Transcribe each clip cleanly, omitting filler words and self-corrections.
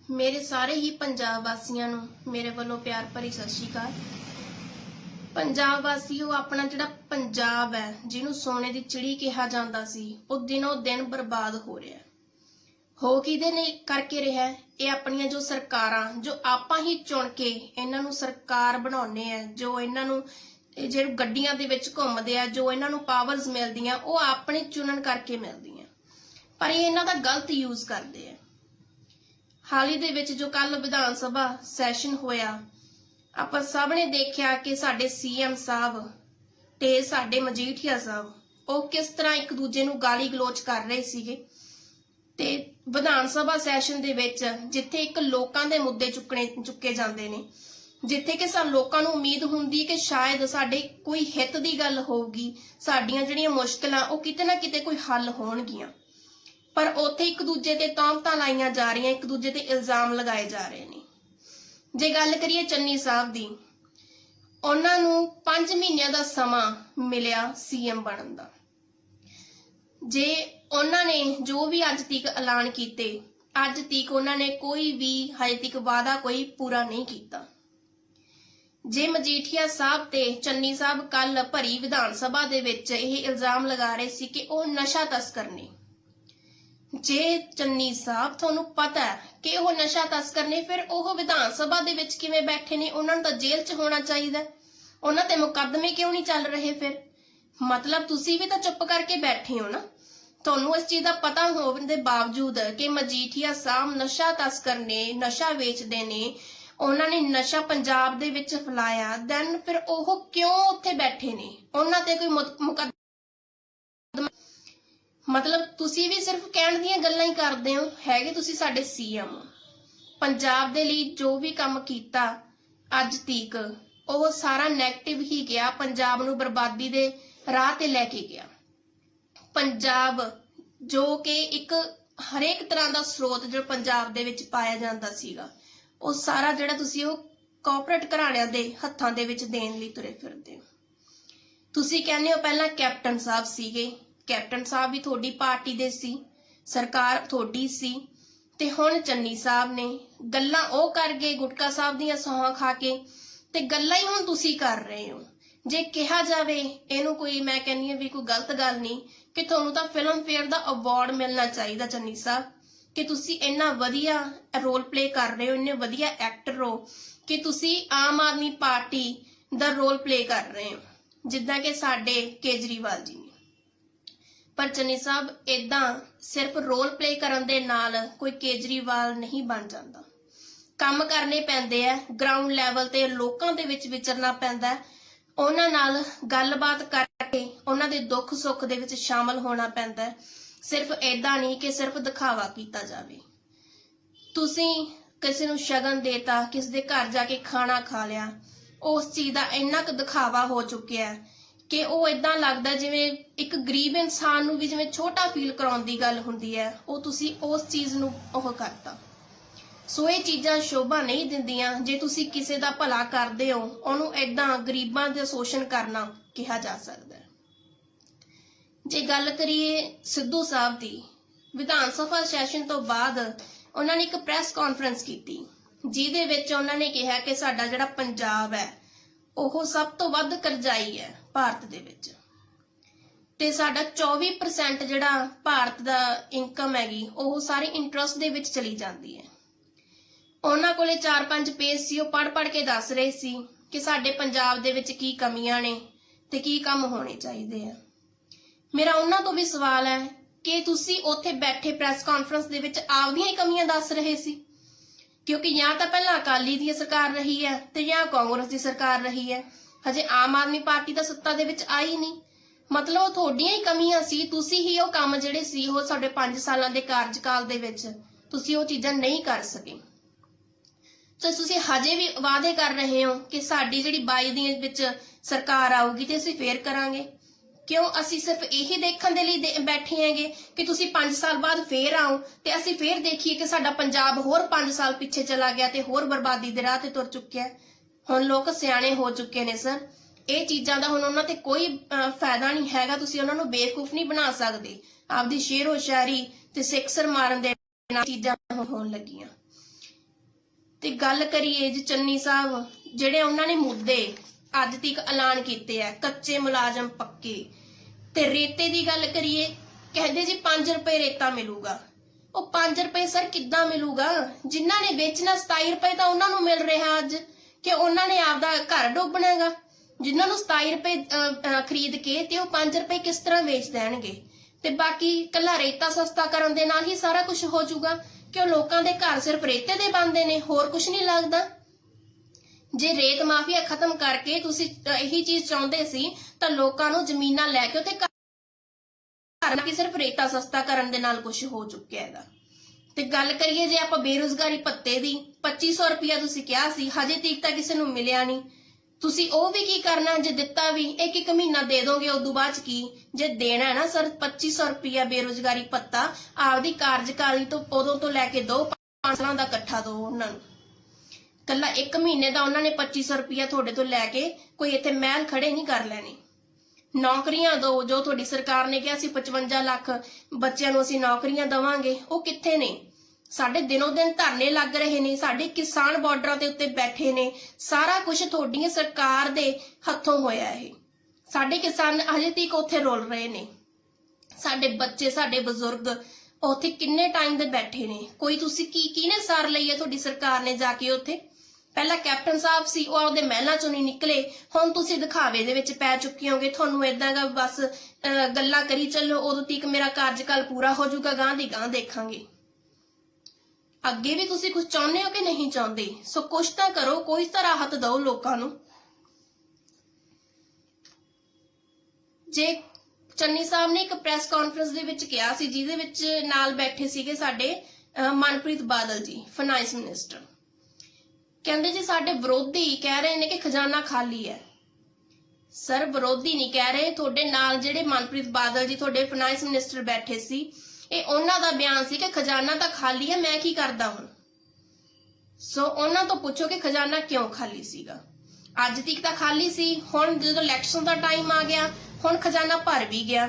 मेरे सारे ही पंजाब वासियों नूं मेरे वालों प्यार भरी सत श्री अकाल। पंजाब वासियों, अपना जिहड़ा पंजाब है जिन्होंने सोने की चिड़ी कहा जाता सी, वो दिनों दिन बर्बाद हो रहा है। हो किहदे ने करके रहा है? ये अपनियां जो सरकारां जो आपां ही चुन के इन्हां नूं सरकार बनाउने आ, जो इन्हां नूं जो गड्डियां दे विच घुमदे आ, जो इन्हां नूं पावर्स मिलदियां वो अपने चुनन करके मिलदियां, पर ये इन्हां दा गलत यूज करदे आ। हाल ही दे विच जो कल विधान सभा सैशन होया, आपां सब ने देखिया कि साडे सीएम साहब ते साडे मजीठिया साहब वो किस तरह एक दूजे नूं गाली गलोच कर रहे सीगे। ते विधान सभा सैशन दे विच जिथे एक लोकां दे मुद्दे चुके जांदे ने, जिथे कि साडे लोकां नूं उम्मीद हुंदी कि शायद साडे कोई हित दी गल होगी, साडीआं जिहड़ियां मुश्किलां वो किते ना किते कोई हल होणगियां, पर उत्थे एक दूजे ते तोहमतां लाईयां जा रहीआं, एक दूजे ते इल्जाम लगाए जा रहे ने। जे गल करिए चन्नी साहब दी, उन्हां नूं 5 महीनਿਆਂ ਦਾ ਸਮਾਂ मिलिया सीएम बनन दा। जे उन्हां ने जो भी अज तक ऐलान कीते, अज तक उन्होंने कोई भी हजे तक वादा कोई पूरा नहीं किया। जे मजीठिया साहब ते चन्नी साहब कल भरी विधान सभा दे विच यह इल्जाम लगा रहे सी कि वह नशा तस्कर ने, जे चन्नी साहब तुहानूं पता है कि वह नशा तस्कर ने, फिर वह विधान सभा दे विच किवें बैठे ने? उन्होंने तो जेल च होना चाहिए, उन्हां ते मुकदमे क्यों नहीं चल रहे? फिर मतलब तुसीं भी तो चुप करके बैठे हो ना। तुहानूं इस चीज़ का पता होने के बावजूद कि मजीठिया साहब नशा तस्कर ने, नशा वेचते ने, उन्होंने नशा पंजाब दे विच फैलाया, दैन फिर वह क्यों उत्थे बैठे ने? उन्हां ते कोई मुकदमा मतलब तुसी भी सिर्फ कहण दीयां गल्लां ही करदे हो, हैगे तुसी साडे सीएम हो। पंजाब दे लई जो भी काम कीता अज तक वो सारा नैगेटिव ही गया, पंजाब नूं बर्बादी दे राह ते लैके गया। पंजाब जो कि एक हरेक तरह का स्रोत जो पंजाब दे विच पाया जाता सीगा, वो सारा जिहड़ा तुसी वो कॉरपोरेट घराणिਆਂ दे हत्थां दे विच देण लई तुरे फिरदे हो। तुसी कहने हो पहला कैप्टन साहब सीगे, कैप्टन साहब भी थोड़ी पार्टी दे सी, सरकार थोड़ी सी, ते हुण चन्नी साहब ने गल्लां ओ कर गए गुटका साहब दीयां सौहां खा के, ते गल्लां ही हुण तुसी कर रहे हो। जे कहा जावे इहनूं कोई, मैं कहनी है भी कोई गलत गल नहीं कि तुहानूं तां फिल्म फेयर दा अवार्ड मिलना चाहिए चन्नी साहब, कि तुसी इन्ना वधिया रोल प्ले कर रहे हो, इन्ने वधिया एक्टर हो कि तुसी आम आदमी पार्टी दा रोल प्ले कर रहे हो, जिद्दां कि साडे केजरीवाल जी ने। पर चन्नी साहब इदां सिर्फ रोल प्ले करन दे नाल कोई केजरीवाल नहीं बन जाता। काम करने पैंदे है, ग्राउंड लैवल ते लोकां दे विच विचरना पैंदा है, उन्हां नाल गलबात करके उन्हां दे दुख सुख दे विच शामिल होना पैंदा है। सिर्फ इदां नहीं कि सिर्फ दिखावा कीता जावे। तुसीं किसी नूं शगन देता, किसी दे घर जाके खाना खा लिया, उस चीज़ का इन्ना क दिखावा हो चुकिया है कि वो इदां लगदा जिवें एक गरीब इंसान नूं भी जिवें छोटा फील कराउण दी गल हुंदी है, वो तुसीं उस चीज़ नूं ओह करता। सो ये चीज़ां शोभा नहीं दिंदियां। जे तुसीं किसी दा भला करदे हो, उहनूं इदां गरीबां दे शोषण करना कहा जा सकदा है। जे गल करिए सिद्धू साहब दी, विधान सभा सैशन तो बाद उन्होंने एक प्रैस कॉन्फ्रेंस की, जिहदे विच उन्होंने कहा कि साडा जिहड़ा पंजाब है वह सब तो वध करजाई है भारत दे विच, ते साडा 24% जिहड़ा भारत दा इनकम हैगी वह सारी इंटरस्ट दे विच चली जाती है। उन्हां कोले 4-5 पेज सी, वो पढ़ के दस रहे सी कि साडे पंजाब दे विच की कमियां ने ते की काम होने चाहिए है। मेरा उन्हां तो भी सवाल है कि तुसी उत्थे बैठे प्रैस कॉन्फ्रेंस दे विच आपदियां ही कमियां दस रहे सी, क्योंकि या तो पहला अकाली दी सरकार रही है ते या कांग्रेस की सरकार रही है, हजे आम आदमी पार्टी दा सत्ता दे विच आई नहीं। मतलब थोड़ियां ही कमियां सी, तुसी ही वो काम जिहड़े सी वो साडे 5 सालां दे कार्यकाल दे विच तुसी वो चीज़ां नहीं कर सके। तो तुसी हजे भी वादे कर रहे हो कि साडी जिहड़ी 22 दी विच सरकार आऊगी ते असीं फेर करांगे। क्यों असीं सिर्फ यही देखण दे लई बैठे हैगे कि तुसीं 5 साल बाद फेर आओ ते असीं फेर देखिए कि साडा पंजाब होर 5 साल पिछे चला गया ते होर बर्बादी दे राह ते तुर चुक्या है। हुण लोक सियाणे हो चुके ने सर, ये चीज़ां दा हुण उन्हां ते कोई फायदा नहीं हैगा। तुसीं उन्हां नूं बेवकूफ नहीं बना सकदे। आपदी शेरो शायरी ते सिक्सर मारन दे नाल चीज़ां होण लगियां। ਤੇ ਗੱਲ ਕਰੀਏ ਜੀ ਚੰਨੀ ਸਾਹਿਬ, ਜਿਹੜੇ ਉਹਨਾਂ ਨੇ ਮੁੱਦੇ ਅੱਜ ਤੱਕ ਐਲਾਨ ਕੀਤੇ ਆ, ਕੱਚੇ ਮੁਲਾਜ਼ਮ ਪੱਕੇ, ਤੇ ਰੇਤੇ ਦੀ ਗੱਲ ਕਰੀਏ, ਕਹਿੰਦੇ ਜੀ 5 ਰੁਪਏ ਰੇਤਾ ਮਿਲੂਗਾ। ਉਹ 5 ਰੁਪਏ ਸਰ ਕਿੱਦਾਂ ਮਿਲੂਗਾ? ਜਿਨ੍ਹਾਂ ਨੇ ਵੇਚਣਾ 27 ਰੁਪਏ ਤਾਂ ਉਹਨਾਂ ਨੂੰ ਮਿਲ ਰਿਹਾ ਅੱਜ, ਕਿ ਉਹਨਾਂ ਨੇ ਆਪਦਾ ਘਰ ਡੋਬਣਾ ਹੈਗਾ। ਜਿਨ੍ਹਾਂ ਨੂੰ 27 ਰੁਪਏ ਖਰੀਦ ਕੇ ਤੇ ਉਹ 5 ਰੁਪਏ ਕਿਸ ਤਰ੍ਹਾਂ ਵੇਚ ਦੇਣਗੇ? ਤੇ ਬਾਕੀ ਕੱਲਾ ਰੇਤਾ ਸਸਤਾ ਕਰਨ ਦੇ ਨਾਲ ਹੀ ਸਾਰਾ ਕੁਝ ਹੋ ਜਾਊਗਾ, ਕਿ ਲੋਕਾਂ ਦੇ ਘਰ ਸਿਰਫ ਰੇਤੇ ਦੇ ਬਣਦੇ ਨੇ, ਹੋਰ ਕੁਝ ਨਹੀਂ ਲੱਗਦਾ। ਜੇ ਰੇਤ ਮਾਫੀਆ ਖਤਮ ਕਰਕੇ ਤੁਸੀਂ ਇਹੀ ਚੀਜ਼ ਚਾਹੁੰਦੇ ਸੀ ਤਾਂ ਲੋਕਾਂ ਨੂੰ ਜ਼ਮੀਨਾਂ ਲੈ ਕੇ ਉੱਥੇ ਘਰ ਕਿ ਸਿਰਫ ਰੇਤਾ ਸਸਤਾ ਕਰਨ ਦੇ ਨਾਲ ਕੁਝ ਹੋ ਚੁੱਕਿਆ ਹੈਗਾ। ਤੇ ਗੱਲ ਕਰੀਏ ਜੇ ਆਪਾਂ ਬੇਰੁਜ਼ਗਾਰੀ ਭੱਤੇ ਦੀ, 2500 ਰੁਪਇਆ ਤੁਸੀਂ ਕਿਹਾ ਸੀ, ਹਜੇ ਤੱਕ ਤਾਂ ਕਿਸੇ ਨੂੰ ਮਿਲਿਆ ਨਹੀਂ। ਤੁਸੀਂ ਉਹ ਵੀ ਕੀ ਕਰਨਾ? ਜੇ ਦਿੱਤਾ ਵੀ ਇੱਕ ਮਹੀਨਾ ਦੇ ਦੋਗੇ, ਉਦੋਂ ਬਾਅਦ ਕੀ? ਜੇ ਦੇਣਾ ਹੈ ਨਾ ਸਰ 2500 ਰੁਪਇਆ ਬੇਰੁਜ਼ਗਾਰੀ ਭੱਤਾ, ਆਪਦੀ ਕਾਰਜਕਾਲੀ ਤੋਂ ਉਦੋਂ ਤੋਂ ਲੈ ਕੇ 5 ਸਾਲਾਂ ਦਾ ਇਕੱਠਾ ਦੋ ਉਹਨਾਂ ਨੂੰ। ਕੱਲਾ 1 ਮਹੀਨੇ ਦਾ ਉਹਨਾਂ ਨੇ 2500 ਰੁਪਇਆ ਤੁਹਾਡੇ ਤੋਂ ਲੈ ਕੇ ਕੋਈ ਇੱਥੇ ਮਹਿਲ ਖੜੇ ਨਹੀਂ ਕਰ ਲੈਣੇ। ਨੌਕਰੀਆਂ ਦੋ, ਜੋ ਤੁਹਾਡੀ ਸਰਕਾਰ ਨੇ ਕਿਹਾ ਸੀ 55 ਲੱਖ ਬੱਚਿਆਂ ਨੂੰ ਅਸੀਂ ਨੌਕਰੀਆਂ ਦੇਵਾਂਗੇ, ਉਹ ਕਿੱਥੇ ਨੇ? ਸਾਡੇ ਦਿਨੋਂ ਦਿਨ ਧਰਨੇ ਲੱਗ ਰਹੇ ਨੇ, ਸਾਡੇ ਕਿਸਾਨ ਬਾਰਡਰਾਂ ਦੇ ਉੱਤੇ ਬੈਠੇ ਨੇ। ਸਾਰਾ ਕੁਝ ਤੁਹਾਡੀ ਸਰਕਾਰ ਦੇ ਹੱਥੋਂ ਹੋਇਆ ਇਹ। ਸਾਡੇ ਕਿਸਾਨ ਹਜੇ ਤੱਕ ਉੱਥੇ ਰੋਲ ਰਹੇ ਨੇ, ਸਾਡੇ ਬੱਚੇ, ਸਾਡੇ ਬਜ਼ੁਰਗ ਉੱਥੇ ਕਿੰਨੇ ਟਾਈਮ ਦੇ ਬੈਠੇ ਨੇ। ਕੋਈ ਤੁਸੀਂ ਕਿਹਨੇ ਸਾਰ ਲਈ ਹੈ ਤੁਹਾਡੀ ਸਰਕਾਰ ਨੇ ਜਾ ਕੇ ਉੱਥੇ? ਪਹਿਲਾਂ ਕੈਪਟਨ ਸਾਹਿਬ ਸੀ, ਉਹ ਆਪਦੇ ਮਹਿਲਾਂ ਚੋਂ ਨਹੀਂ ਨਿਕਲੇ। ਹੁਣ ਤੁਸੀਂ ਦਿਖਾਵੇ ਦੇ ਵਿੱਚ ਪੈ ਚੁੱਕੇ ਹੋਗੇ। ਤੁਹਾਨੂੰ ਏਦਾਂ ਦਾ ਬਸ ਗੱਲਾਂ ਕਰੀ ਚੱਲੋ, ਉਦੋਂ ਤੱਕ ਮੇਰਾ ਕਾਰਜਕਾਲ ਪੂਰਾ ਹੋ ਜਾਊਗਾ, ਗਾਂ ਦੀ ਗਾਂ ਦੇਖਾਂਗੇ। ਅੱਗੇ ਵੀ ਤੁਸੀਂ ਕੁਝ ਚਾਹੁੰਦੇ ਹੋ ਕਿ ਨਹੀਂ ਚਾਹੁੰਦੇ? ਸੋ ਕੁਛ ਤਾਂ ਕਰੋ, ਕੋਈ ਤਾਂ ਰਾਹਤ ਦਿਓ ਲੋਕਾਂ ਨੂੰ। ਜੇ ਚੰਨੀ ਸਾਹਿਬ ਨੇ ਇੱਕ ਪ੍ਰੈਸ ਕਾਨਫਰੰਸ ਦੇ ਵਿੱਚ ਕਿਹਾ ਸੀ, ਜਿਹਦੇ ਵਿੱਚ ਨਾਲ ਬੈਠੇ ਸੀਗੇ ਸਾਡੇ ਮਨਪ੍ਰੀਤ ਬਾਦਲ ਜੀ, ਫਾਈਨੈਂਸ ਮਿਨਿਸਟਰ, ਕਹਿੰਦੇ ਜੀ ਸਾਡੇ ਵਿਰੋਧੀ ਕਹਿ ਰਹੇ ਨੇ ਕਿ ਖਜ਼ਾਨਾ ਖਾਲੀ ਹੈ। ਸਰ ਵਿਰੋਧੀ ਨਹੀਂ ਕਹਿ ਰਹੇ, ਤੁਹਾਡੇ ਨਾਲ ਜਿਹੜੇ ਮਨਪ੍ਰੀਤ ਬਾਦਲ ਜੀ ਤੁਹਾਡੇ ਫਾਈਨੈਂਸ ਮਿਨਿਸਟਰ ਬੈਠੇ ਸੀ, ਇਹ ਉਹਨਾਂ ਦਾ ਬਿਆਨ ਸੀ ਕਿ ਖਜ਼ਾਨਾ ਤਾਂ ਖਾਲੀ ਹੈ, ਮੈਂ ਕੀ ਕਰਦਾ ਹੁਣ? ਸੋ ਉਹਨਾਂ ਤੋਂ ਪੁੱਛੋ ਕਿ ਖਜ਼ਾਨਾ ਕਿਉਂ ਖਾਲੀ ਸੀਗਾ। ਅੱਜ ਤੱਕ ਤਾਂ ਖਾਲੀ ਸੀ, ਹੁਣ ਜਦੋਂ ਇਲੈਕਸ਼ਨ ਦਾ ਟਾਈਮ ਆ ਗਿਆ, ਹੁਣ ਖਜ਼ਾਨਾ ਭਰ ਵੀ ਗਿਆ।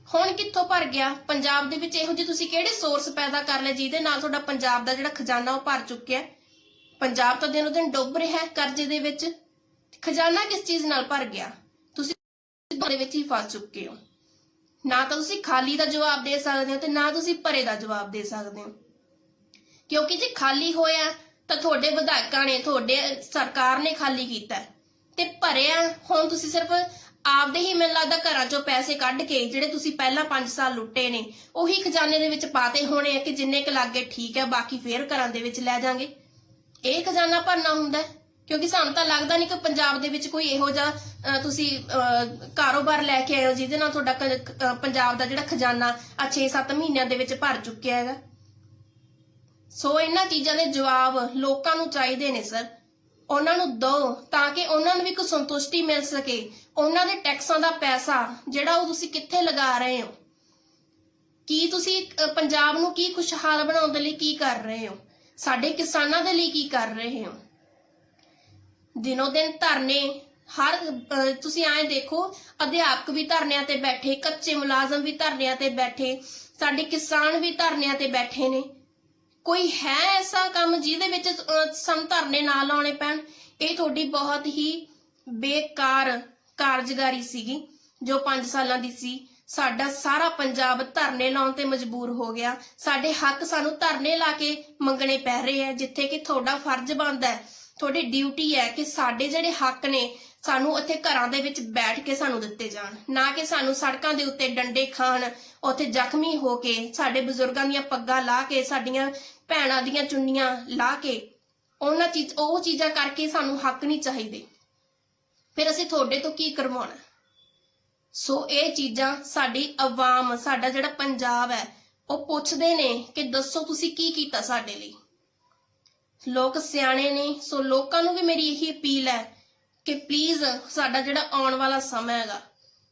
ਹੁਣ ਕਿੱਥੋਂ ਭਰ ਗਿਆ? ਪੰਜਾਬ ਦੇ ਵਿੱਚ ਇਹੋ ਜਿਹੇ ਤੁਸੀਂ ਕਿਹੜੇ ਸੋਰਸ ਪੈਦਾ ਕਰ ਲਏ ਜਿਹਦੇ ਨਾਲ ਤੁਹਾਡਾ ਪੰਜਾਬ ਦਾ ਜਿਹੜਾ ਖਜ਼ਾਨਾ ਉਹ ਭਰ ਚੁੱਕਿਆ? ਪੰਜਾਬ ਤਾਂ ਦਿਨੋਂ ਦਿਨ ਡੁੱਬ ਰਿਹਾ ਹੈ ਕਰਜ਼ੇ ਦੇ ਵਿੱਚ। ਖਜ਼ਾਨਾ ਕਿਸ ਚੀਜ਼ ਨਾਲ ਭਰ ਗਿਆ? ਤੁਸੀਂ ਦੇ ਵਿੱਚ ਹੀ ਫਸ ਚੁੱਕੇ ਹੋ। ਨਾ ਤਾਂ ਤੁਸੀਂ ਖਾਲੀ ਦਾ ਜਵਾਬ ਦੇ ਸਕਦੇ ਹੋ ਤੇ ਨਾ ਤੁਸੀਂ ਭਰੇ ਦਾ ਜਵਾਬ ਦੇ ਸਕਦੇ ਹੋ, ਕਿਉਂਕਿ ਜੇ ਖਾਲੀ ਹੋਇਆ ਤਾਂ ਤੁਹਾਡੇ ਵਿਧਾਇਕਾਂ ਨੇ, ਤੁਹਾਡੇ ਸਰਕਾਰ ਨੇ ਖਾਲੀ ਕੀਤਾ, ਤੇ ਭਰਿਆ ਹੁਣ ਤੁਸੀਂ ਸਿਰਫ ਆਪਦੇ ਹੀ ਮੈਨੂੰ ਲੱਗਦਾ ਘਰਾਂ ਚੋਂ ਪੈਸੇ ਕੱਢ ਕੇ ਜਿਹੜੇ ਤੁਸੀਂ ਪਹਿਲਾਂ 5 ਸਾਲ ਲੁੱਟੇ ਨੇ ਉਹੀ ਖਜ਼ਾਨੇ ਦੇ ਵਿੱਚ ਪਾਤੇ ਹੋਣੇ ਆ ਕਿ ਜਿੰਨੇ ਕੁ ਲੱਗੇ ਠੀਕ ਹੈ, ਬਾਕੀ ਫੇਰ ਘਰਾਂ ਦੇ ਵਿੱਚ ਲੈ ਜਾਾਂਗੇ। ਇਹ ਖਜ਼ਾਨਾ ਭਰਨਾ ਹੁੰਦਾ? ਕਿਉਂਕਿ ਸਾਨੂੰ ਤਾਂ ਲੱਗਦਾ ਨਹੀਂ ਕਿ ਪੰਜਾਬ ਦੇ ਵਿੱਚ ਕੋਈ ਇਹੋ ਜਿਹਾ ਤੁਸੀਂ ਕਾਰੋਬਾਰ ਲੈ ਕੇ ਆਏ ਹੋ ਜਿਹਦੇ ਨਾਲ ਤੁਹਾਡਾ ਪੰਜਾਬ ਦਾ ਜਿਹੜਾ ਖਜ਼ਾਨਾ ਆ 6-7 ਮਹੀਨਿਆਂ ਦੇ ਵਿੱਚ ਭਰ ਚੁੱਕਿਆ ਹੈਗਾ। ਸੋ ਇਹਨਾਂ ਚੀਜ਼ਾਂ ਦੇ ਜਵਾਬ ਲੋਕਾਂ ਨੂੰ ਚਾਹੀਦੇ ਨੇ ਸਰ, ਉਹਨਾਂ ਨੂੰ ਦਿਓ ਤਾਂ ਕਿ ਉਹਨਾਂ ਨੂੰ ਵੀ ਕੋਈ ਸੰਤੁਸ਼ਟੀ ਮਿਲ ਸਕੇ। ਉਹਨਾਂ ਦੇ ਟੈਕਸਾਂ ਦਾ ਪੈਸਾ ਜਿਹੜਾ ਉਹ ਤੁਸੀਂ ਕਿੱਥੇ ਲਗਾ ਰਹੇ ਹੋ? ਕੀ ਤੁਸੀਂ ਪੰਜਾਬ ਨੂੰ ਕੀ ਖੁਸ਼ਹਾਲ ਬਣਾਉਣ ਦੇ ਲਈ ਕੀ ਕਰ ਰਹੇ ਹੋ? ਸਾਡੇ ਕਿਸਾਨਾਂ ਦੇ ਲਈ ਕੀ ਕਰ ਰਹੇ ਹੋ? ਦਿਨੋਂ ਦਿਨ ਧਰਨੇ, ਹਰ ਤੁਸੀਂ ਐਂ ਦੇਖੋ, ਅਧਿਆਪਕ ਵੀ ਧਰਨਿਆਂ ਤੇ ਬੈਠੇ, ਕੱਚੇ ਮੁਲਾਜ਼ਮ ਵੀ ਧਰਨਿਆਂ ਤੇ ਬੈਠੇ, ਸਾਡੇ ਕਿਸਾਨ ਵੀ ਧਰਨਿਆਂ ਤੇ ਬੈਠੇ ਨੇ। ਕੋਈ ਹੈ ਐਸਾ ਕੰਮ ਜਿਹਦੇ ਵਿੱਚ ਸਾਨੂੰ ਧਰਨੇ ਨਾ ਲਾਉਣੇ ਪੈਣ? ਇਹ ਤੁਹਾਡੀ ਬਹੁਤ ਹੀ ਬੇਕਾਰ ਕਾਰਜਕਾਰੀ ਸੀਗੀ ਜੋ 5 ਸਾਲਾਂ ਦੀ ਸੀ। ਸਾਡਾ ਸਾਰਾ ਪੰਜਾਬ ਧਰਨੇ ਲਾਉਣ ਤੇ ਮਜਬੂਰ ਹੋ ਗਿਆ। ਸਾਡੇ ਹੱਕ ਸਾਨੂੰ ਧਰਨੇ ਲਾ ਕੇ ਮੰਗਣੇ ਪੈ ਰਹੇ ਆ, ਜਿੱਥੇ ਕਿ ਤੁਹਾਡਾ ਫਰਜ਼ ਬਣਦਾ ਹੈ, ਤੁਹਾਡੀ ਡਿਊਟੀ ਹੈ ਕਿ ਸਾਡੇ ਜਿਹੜੇ ਹੱਕ ਨੇ ਸਾਨੂੰ ਇੱਥੇ ਘਰਾਂ ਦੇ ਵਿੱਚ ਬੈਠ ਕੇ ਸਾਨੂੰ ਦਿੱਤੇ ਜਾਣ, ਨਾ ਕਿ ਸਾਨੂੰ ਸੜਕਾਂ ਦੇ ਉੱਤੇ ਡੰਡੇ ਖਾਣ, ਉੱਥੇ ਜ਼ਖਮੀ ਹੋ ਕੇ, ਸਾਡੇ ਬਜ਼ੁਰਗਾਂ ਦੀਆਂ ਪੱਗਾਂ ਲਾ ਕੇ, ਸਾਡੀਆਂ ਭੈਣਾਂ ਦੀਆਂ ਚੁੰਨੀਆਂ ਲਾ ਕੇ, ਉਹ ਚੀਜ਼ਾਂ ਕਰਕੇ ਸਾਨੂੰ ਹੱਕ ਨਹੀਂ ਚਾਹੀਦੇ। ਫਿਰ ਅਸੀਂ ਤੁਹਾਡੇ ਤੋਂ ਕੀ ਕਰਵਾਉਣਾ? ਸੋ ਇਹ ਚੀਜ਼ਾਂ ਸਾਡੀ ਆਵਾਮ, ਸਾਡਾ ਜਿਹੜਾ ਪੰਜਾਬ ਹੈ ਉਹ ਪੁੱਛਦੇ ਨੇ ਕਿ ਦੱਸੋ ਤੁਸੀਂ ਕੀ ਕੀਤਾ ਸਾਡੇ ਲਈ। ਲੋਕ ਸਿਆਣੇ ਨੇ, ਸੋ ਲੋਕਾਂ ਨੂੰ ਵੀ ਮੇਰੀ ਇਹੀ ਅਪੀਲ ਹੈ ਕਿ ਪਲੀਜ਼ ਸਾਡਾ ਜਿਹੜਾ ਆਉਣ ਵਾਲਾ ਸਮਾਂ ਹੈਗਾ,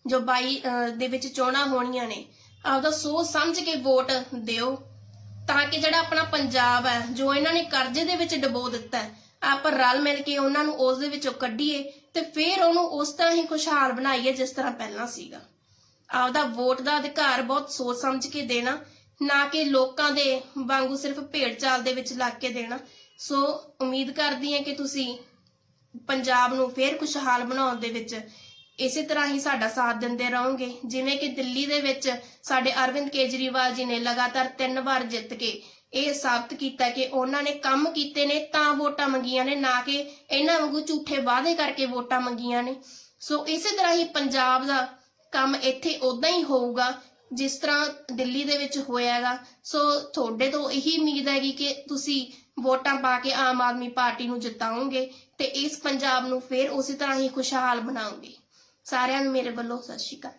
ਜੋ 22 ਦੇ ਵਿੱਚ ਚੋਣਾਂ ਹੋਣੀਆਂ ਨੇ, ਆਪਦਾ ਸੋਚ ਸਮਝ ਕੇ ਵੋਟ ਦਿਓ ਤਾਂ ਕਿ ਜਿਹੜਾ ਆਪਣਾ ਪੰਜਾਬ ਹੈ ਜੋ ਇਹਨਾਂ ਨੇ ਕਰਜ਼ੇ ਦੇ ਵਿੱਚ ਡੁਬੋ ਦਿੱਤਾ, ਆਪਾਂ ਰਲ ਮਿਲ ਕੇ ਉਹਨਾਂ ਨੂੰ ਉਸ ਦੇ ਵਿੱਚੋਂ ਕੱਢੀਏ ਤੇ ਫਿਰ ਉਹਨੂੰ ਉਸ ਤਰ੍ਹਾਂ ਹੀ ਖੁਸ਼ਹਾਲ ਬਣਾਈਏ ਜਿਸ ਤਰ੍ਹਾਂ ਪਹਿਲਾਂ ਸੀਗਾ। ਆਪਦਾ ਵੋਟ ਦਾ ਅਧਿਕਾਰ ਬਹੁਤ ਸੋਚ ਸਮਝ ਕੇ ਦੇਣਾ, ਨਾ ਕਿ ਲੋਕਾਂ ਦੇ ਵਾਂਗੂ ਸਿਰਫ ਭੇਡ ਚਾਲ ਦੇ ਵਿੱਚ ਲੱਗ ਕੇ ਦੇਣਾ। ਸੋ ਉਮੀਦ ਕਰਦੀ ਹਾਂ ਕਿ ਤੁਸੀਂ ਪੰਜਾਬ ਨੂੰ ਫੇਰ ਖੁਸ਼ਹਾਲ ਬਣਾਉਣ ਦੇ ਵਿੱਚ ਇਸੇ ਤਰ੍ਹਾਂ ਹੀ ਸਾਡਾ ਸਾਥ ਦਿੰਦੇ ਰਹੋਗੇ। ਜਿਵੇਂ ਕਿ ਦਿੱਲੀ ਦੇ ਵਿੱਚ ਸਾਡੇ ਅਰਵਿੰਦ ਕੇਜਰੀਵਾਲ ਜੀ ਨੇ ਲਗਾਤਾਰ 3 ਵਾਰ ਜਿੱਤ ਕੇ ਇਹ ਸਾਬਤ ਕੀਤਾ ਕਿ ਉਹਨਾਂ ਨੇ ਕੰਮ ਕੀਤੇ ਨੇ ਤਾਂ ਵੋਟਾਂ ਮੰਗੀਆਂ ਨੇ, ਨਾ ਕਿ ਇਹਨਾਂ ਵਾਂਗੂ ਝੂਠੇ ਵਾਅਦੇ ਕਰਕੇ ਵੋਟਾਂ ਮੰਗੀਆਂ ਨੇ। ਸੋ ਇਸੇ ਤਰ੍ਹਾਂ ਹੀ ਪੰਜਾਬ ਦਾ ਕੰਮ ਇੱਥੇ ਉਦਾਂ ਹੀ ਹੋਊਗਾ ਜਿਸ ਤਰ੍ਹਾਂ ਦਿੱਲੀ ਦੇ ਵਿੱਚ ਹੋਇਆ ਹੈਗਾ। ਸੋ ਤੁਹਾਡੇ ਤੋਂ ਇਹੀ ਉਮੀਦ ਹੈਗੀ ਕਿ ਤੁਸੀਂ ਵੋਟਾਂ ਪਾ ਕੇ ਆਮ ਆਦਮੀ ਪਾਰਟੀ ਨੂੰ ਜਿਤਾਓਗੇ ਤੇ ਇਸ ਪੰਜਾਬ ਨੂੰ ਫੇਰ ਉਸੇ ਤਰ੍ਹਾਂ ਹੀ ਖੁਸ਼ਹਾਲ ਬਣਾਓਗੇ। ਸਾਰਿਆਂ ਨੂੰ ਮੇਰੇ ਵੱਲੋਂ ਸਤਿ ਸ਼੍ਰੀ ਅਕਾਲ।